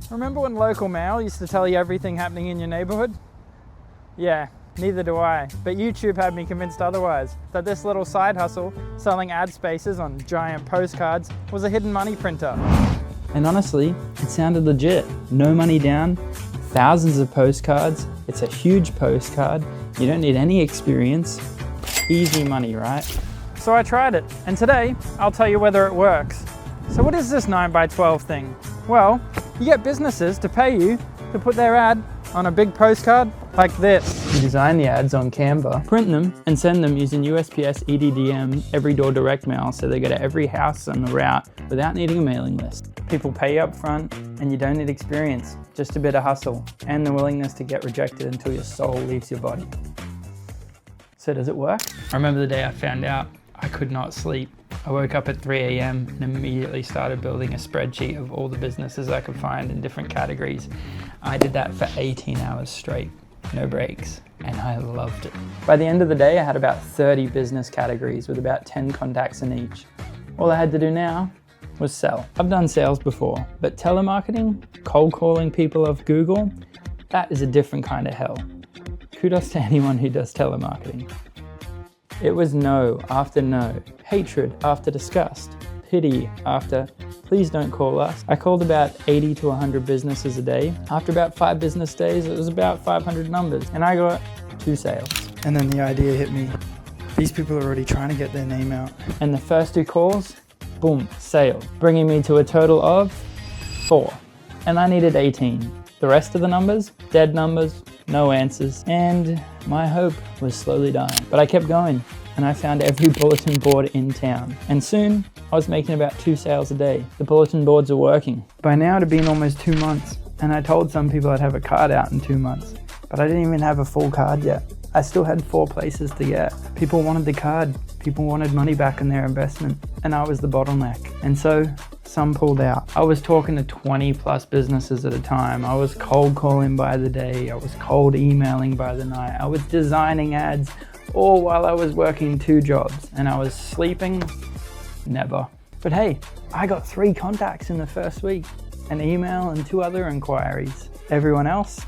Remember when local mail used to tell you everything happening in your neighborhood? Yeah, neither do I, but YouTube had me convinced otherwise, that this little side hustle, selling ad spaces on giant postcards, was a hidden money printer. And honestly, it sounded legit. No money down, thousands of postcards, it's a huge postcard, you don't need any experience, easy money, right? So I tried it, and today, I'll tell you whether it works. So what is this 9x12 thing? Well, you get businesses to pay you to put their ad on a big postcard like this. You design the ads on Canva, print them, and send them using USPS EDDM every door direct mail so they go to every house on the route without needing a mailing list. People pay you up front, and you don't need experience, just a bit of hustle and the willingness to get rejected until your soul leaves your body. So does it work? I remember the day I found out I could not sleep. I woke up at 3 a.m. and immediately started building a spreadsheet of all the businesses I could find in different categories. I did that for 18 hours straight, no breaks, and I loved it. By the end of the day, I had about 30 business categories with about 10 contacts in each. All I had to do now was sell. I've done sales before, but telemarketing, cold calling people off Google, that is a different kind of hell. Kudos to anyone who does telemarketing. It was no after no, hatred after disgust, pity after please don't call us. I called about 80 to 100 businesses a day. After about 5 business days, it was about 500 numbers, and I got 2 sales. And then the idea hit me. These people are already trying to get their name out. And the first 2 calls, boom, sale, bringing me to a total of 4. And I needed 18. The rest of the numbers, dead numbers, no answers, and my hope was slowly dying. But I kept going, and I found every bulletin board in town. And soon, I was making about 2 sales a day. The bulletin boards are working. By now, it had been almost 2 months, and I told some people I'd have a card out in 2 months, but I didn't even have a full card yet. I still had 4 places to get. People wanted the card. People wanted money back on their investment, and I was the bottleneck. And so, some pulled out. I was talking to 20 plus businesses at a time. I was cold calling by the day. I was cold emailing by the night. I was designing ads all while I was working 2 jobs. And I was sleeping? Never. But hey, I got 3 contacts in the first week, an email and 2 other inquiries. Everyone else?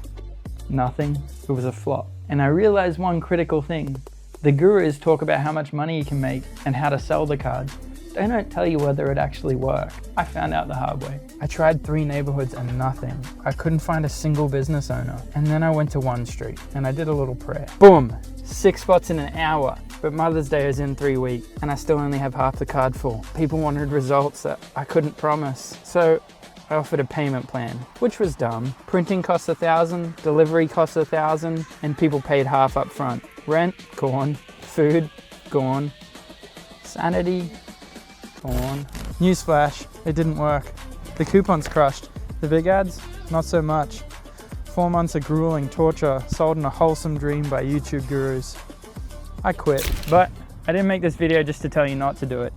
Nothing. It was a flop. And I realized one critical thing. The gurus talk about how much money you can make and how to sell the cards. They don't tell you whether it actually worked. I found out the hard way. I tried 3 neighborhoods and nothing. I couldn't find a single business owner. And then I went to 1 street and I did a little prayer. Boom, 6 spots in an hour. But Mother's Day is in 3 weeks and I still only have half the card full. People wanted results that I couldn't promise. So I offered a payment plan, which was dumb. Printing costs $1,000, delivery costs $1,000, and people paid half up front. Rent, gone. Food, gone. Sanity, gone. Newsflash, it didn't work. The coupons crushed. The big ads, not so much. 4 months of grueling torture sold in a wholesome dream by YouTube gurus. I quit, but I didn't make this video just to tell you not to do it.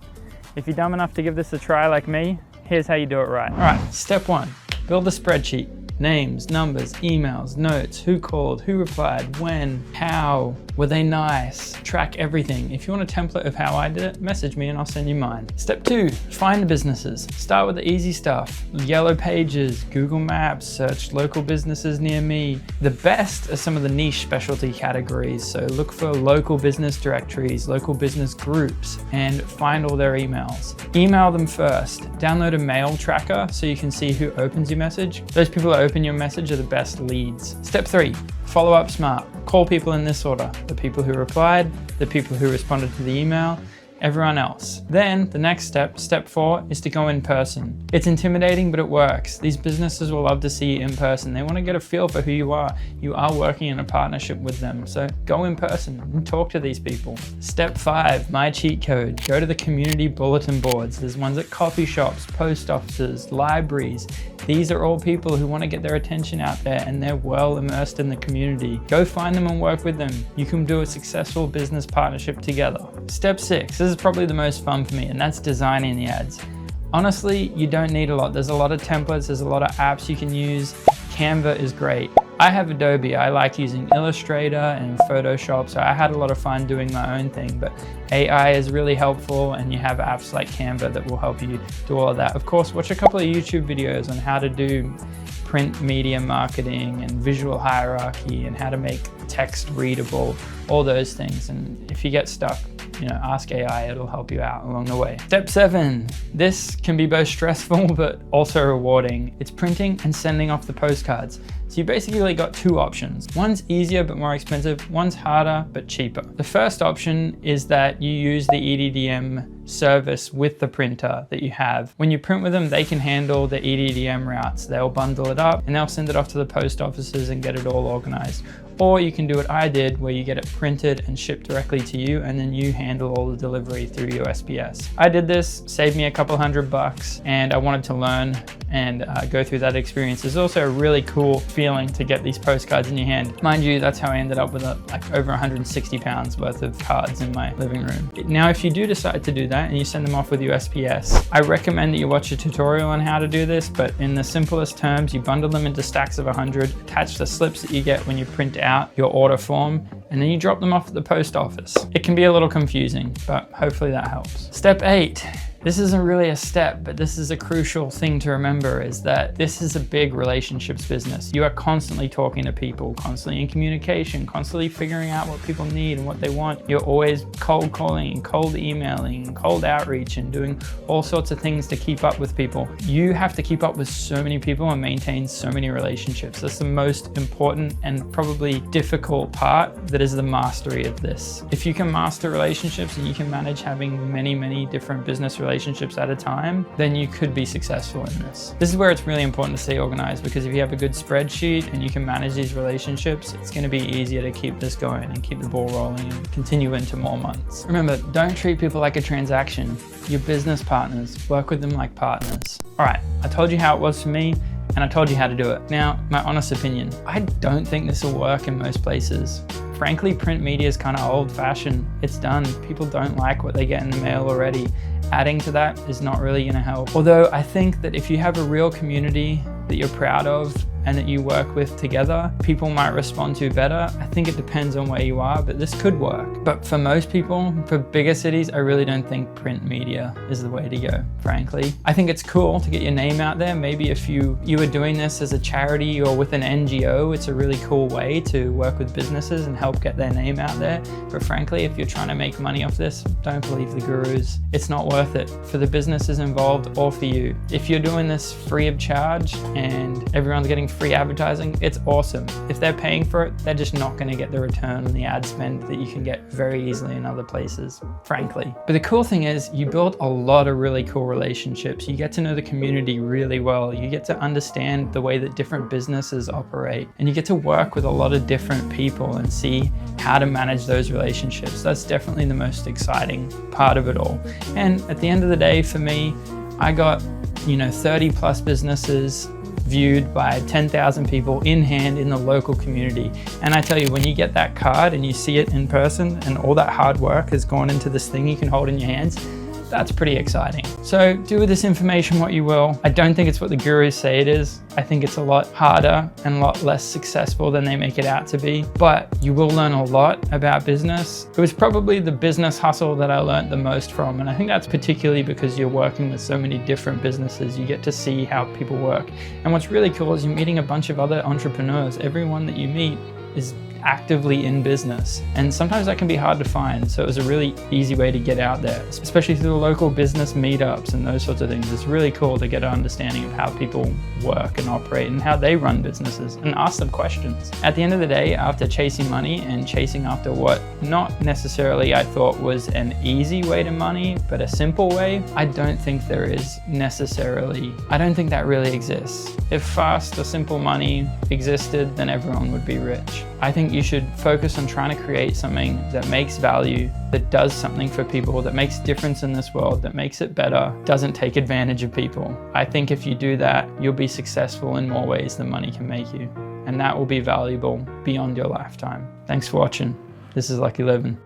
If you're dumb enough to give this a try like me, here's how you do it right. All right, step 1, build a spreadsheet. Names, numbers, emails, notes, who called, who replied, when, how, were they nice? Track everything. If you want a template of how I did it, message me and I'll send you mine. Step 2, find the businesses. Start with the easy stuff. Yellow pages, Google Maps, search local businesses near me. The best are some of the niche specialty categories. So look for local business directories, local business groups, and find all their emails. Email them first. Download a mail tracker so you can see who opens your message. Those people that open your message are the best leads. Step 3, follow up smart. Call people in this order: the people who replied, the people who responded to the email, everyone else. Then the next step, step 4, is to go in person. It's intimidating, but it works. These businesses will love to see you in person. They want to get a feel for who you are. You are working in a partnership with them. So go in person and talk to these people. Step 5, my cheat code. Go to the community bulletin boards. There's ones at coffee shops, post offices, libraries. These are all people who want to get their attention out there and they're well immersed in the community. Go find them and work with them. You can do a successful business partnership together. Step 6, this is probably the most fun for me, and that's designing the ads. Honestly, you don't need a lot. There's a lot of templates, there's a lot of apps you can use. Canva is great. I have Adobe. I like using Illustrator and Photoshop, so I had a lot of fun doing my own thing, but AI is really helpful, and you have apps like Canva that will help you do all of that. Of course, watch a couple of YouTube videos on how to do print media marketing and visual hierarchy and how to make text readable, all those things. And if you get stuck, ask AI, it'll help you out along the way. Step 7, this can be both stressful but also rewarding. It's printing and sending off the postcards. So you basically got 2 options. One's easier but more expensive, one's harder but cheaper. The first option is that you use the EDDM service with the printer that you have. When you print with them, they can handle the EDDM routes. They'll bundle it up and they'll send it off to the post offices and get it all organized. Or you can do what I did, where you get it printed and shipped directly to you, and then you handle all the delivery through USPS. I did this, saved me a couple $100, and I wanted to learn and go through that experience. It's also a really cool feeling to get these postcards in your hand. Mind you, that's how I ended up with like over 160 pounds worth of cards in my living room. Now, if you do decide to do that and you send them off with USPS, I recommend that you watch a tutorial on how to do this, but in the simplest terms, you bundle them into stacks of 100, attach the slips that you get when you print out your order form, and then you drop them off at the post office. It can be a little confusing, but hopefully that helps. Step 8. This isn't really a step, but this is a crucial thing to remember, is that this is a big relationships business. You are constantly talking to people, constantly in communication, constantly figuring out what people need and what they want. You're always cold calling, cold emailing, cold outreach, and doing all sorts of things to keep up with people. You have to keep up with so many people and maintain so many relationships. That's the most important and probably difficult part that is the mastery of this. If you can master relationships and you can manage having many different business relationships at a time, then you could be successful in this. This is where it's really important to stay organized, because if you have a good spreadsheet and you can manage these relationships, it's going to be easier to keep this going and keep the ball rolling and continue into more months. Remember, don't treat people like a transaction. Your business partners, work with them like partners. All right, I told you how it was for me, and I told you how to do it. Now, my honest opinion, I don't think this will work in most places. Frankly, print media is kind of old-fashioned. It's done. People don't like what they get in the mail already. Adding to that is not really going to help. Although I think that if you have a real community that you're proud of and that you work with together, people might respond to better. I think it depends on where you are, but this could work. But for most people, for bigger cities, I really don't think print media is the way to go, frankly. I think it's cool to get your name out there. Maybe if you were doing this as a charity or with an NGO, it's a really cool way to work with businesses and help get their name out there. But frankly, if you're trying to make money off this, don't believe the gurus. It's not worth it for the businesses involved or for you. If you're doing this free of charge and everyone's getting free advertising, it's awesome. If they're paying for it, they're just not going to get the return on the ad spend that you can get very easily in other places, frankly. But the cool thing is you build a lot of really cool relationships. You get to know the community really well. You get to understand the way that different businesses operate, and you get to work with a lot of different people and see how to manage those relationships. That's definitely the most exciting part of it all. And at the end of the day, for me, I got 30 plus businesses viewed by 10,000 people in hand in the local community. And I tell you, when you get that card and you see it in person and all that hard work has gone into this thing you can hold in your hands, that's pretty exciting. So do with this information what you will. I don't think it's what the gurus say it is. I think it's a lot harder and a lot less successful than they make it out to be, but you will learn a lot about business. It was probably the business hustle that I learned the most from, and I think that's particularly because you're working with so many different businesses. You get to see how people work. And what's really cool is you're meeting a bunch of other entrepreneurs. Everyone that you meet is actively in business, and sometimes that can be hard to find, so it was a really easy way to get out there, especially through the local business meetups and those sorts of things. It's really cool to get an understanding of how people work and operate and how they run businesses and ask them questions. At the end of the day, after chasing money and chasing after what not necessarily I thought was an easy way to money, but a simple way, I don't think there is necessarily. I don't think that really exists. If fast or simple money existed, then everyone would be rich. I think you should focus on trying to create something that makes value, that does something for people, that makes a difference in this world, that makes it better, doesn't take advantage of people. I think if you do that, you'll be successful in more ways than money can make you. And that will be valuable beyond your lifetime. Thanks for watching. This is Lucky Living.